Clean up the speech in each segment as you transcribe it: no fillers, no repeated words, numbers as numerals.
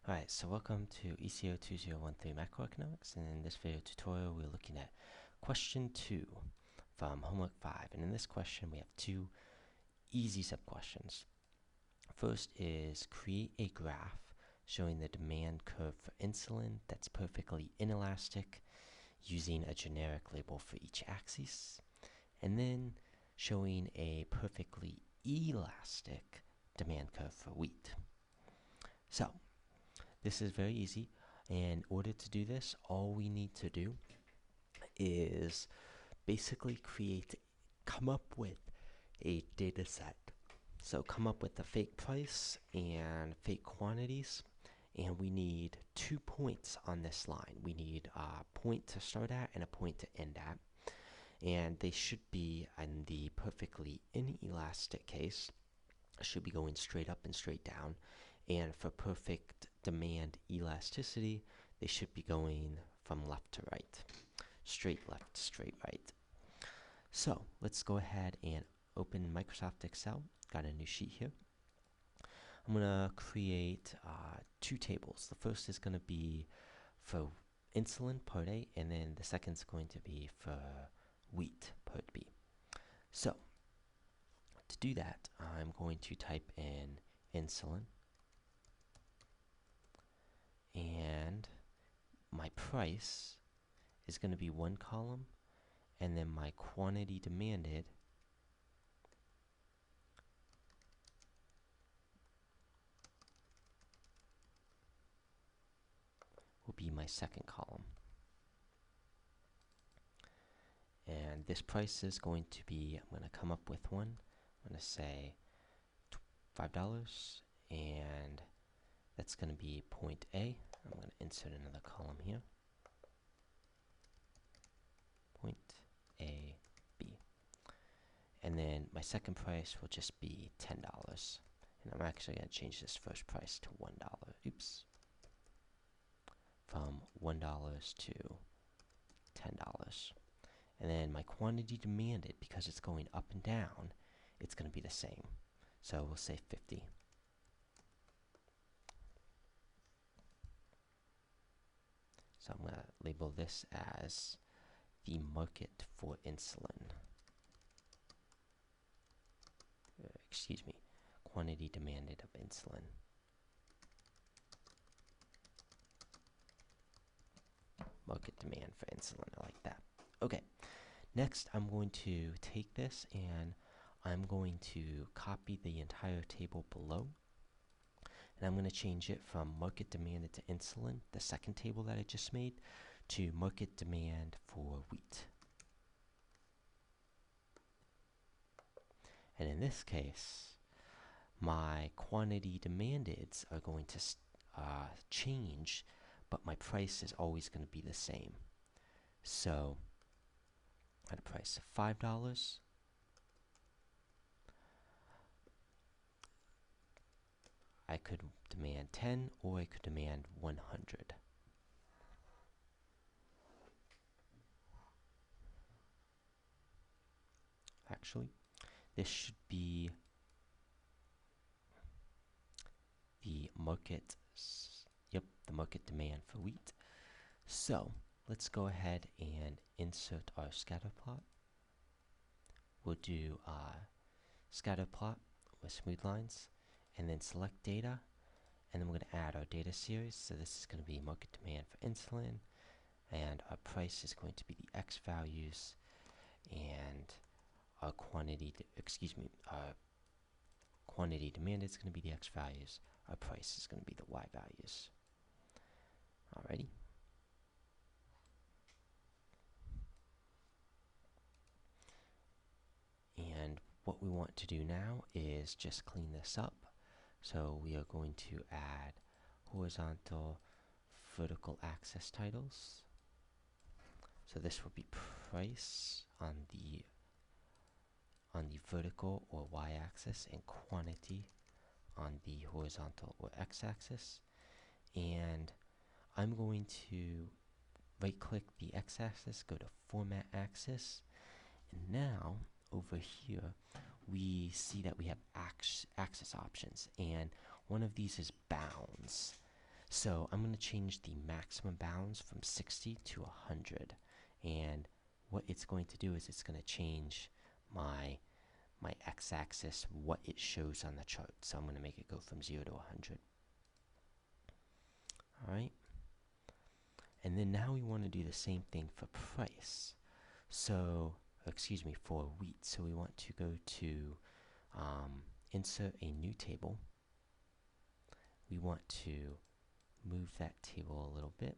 Alright, so welcome to ECO 2013 Macroeconomics, and in this video tutorial we're looking at question 2 from homework 5. And in this question we have two easy sub-questions. First is create a graph showing the demand curve for insulin that's perfectly inelastic using a generic label for each axis, and then showing a perfectly elastic demand curve for wheat. So this is very easy, and in order to do this, all we need to do is basically come up with a data set. So come up with a fake price and fake quantities, and we need 2 points on this line. We need a point to start at and a point to end at, and they should be, in the perfectly inelastic case, should be going straight up and straight down, and for perfect demand elasticity they should be going from left to right, straight left, straight right. So let's go ahead and open Microsoft Excel. Got a new sheet here. I'm gonna create two tables. The first is going to be for insulin, part A, and then the second is going to be for wheat, part B. So to do that, I'm going to type in insulin, and my price is going to be one column, and then my quantity demanded will be my second column. And this price is going to be, I'm going to come up with one. I'm going to say $5, and that's going to be point A. I'm going to insert another column here. Point A, B. And then my second price will just be $10. And I'm actually going to change this first price to $1. Oops. From $1 to $10. And then my quantity demanded, because it's going up and down, it's going to be the same. So we'll say 50. So I'm going to label this as the market for insulin. Excuse me, quantity demanded of insulin. Market demand for insulin, I like that. Okay, next I'm going to take this and I'm going to copy the entire table below, and I'm going to change it from market demanded to insulin, the second table that I just made, to market demand for wheat. And in this case, my quantity demandeds are going to change, but my price is always going to be the same. So at a price of $5, I could demand 10, or I could demand 100. Actually, this should be the market, the market demand for wheat. So let's go ahead and insert our scatter plot. We'll do scatter plot with smooth lines, and then select data, and then we're going to add our data series. So this is going to be market demand for insulin, and our price is going to be the X values, and our quantity demanded is going to be the X values. Our price is going to be the Y values. Alrighty. And what we want to do now is just clean this up. So we are going to add horizontal, vertical axis titles. So this will be price on the vertical or y-axis, and quantity on the horizontal or x-axis. And I'm going to right-click the x-axis, go to Format Axis, and now over here we see that we have axis options, and one of these is bounds. So I'm going to change the maximum bounds from 60 to 100. And what it's going to do is it's going to change my x-axis, what it shows on the chart. So I'm going to make it go from 0 to 100. All right. And then now we want to do the same thing for price. So, excuse me, for wheat. So we want to go to insert a new table. We want to move that table a little bit.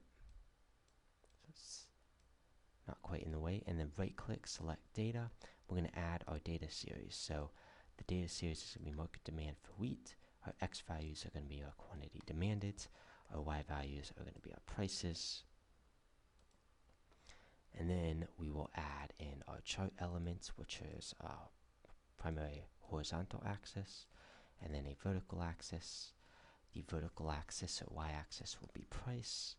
So it's not quite in the way. And then right click, select data. We're going to add our data series. So the data series is going to be market demand for wheat. Our X values are going to be our quantity demanded. Our Y values are going to be our prices. And then we will add in our chart elements, which is our primary horizontal axis, and then a vertical axis. The vertical axis or y-axis will be price.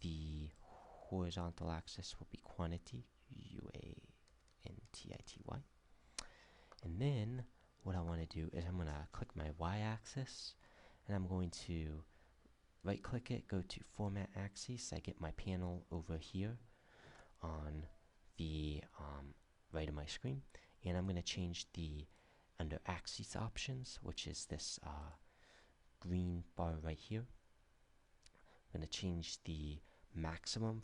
The horizontal axis will be quantity, U-A-N-T-I-T-Y. And then what I want to do is I'm going to click my y-axis, and I'm going to right click it, go to format axes. I get my panel over here on the right of my screen, and I'm going to change the under axis options, which is this green bar right here. I'm going to change the maximum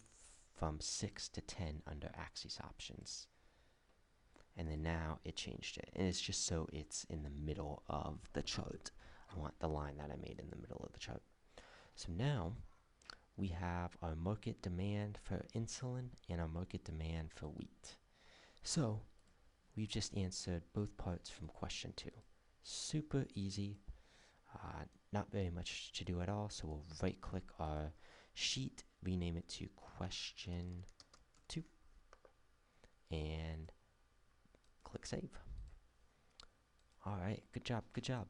from 6 to 10 under axis options. And then now it changed it, and it's just so it's in the middle of the chart. I want the line that I made in the middle of the chart. So now we have our market demand for insulin and our market demand for wheat. So we've just answered both parts from question 2. Super easy, not very much to do at all. So we'll right click our sheet, rename it to question 2, and click save. All right, good job, good job.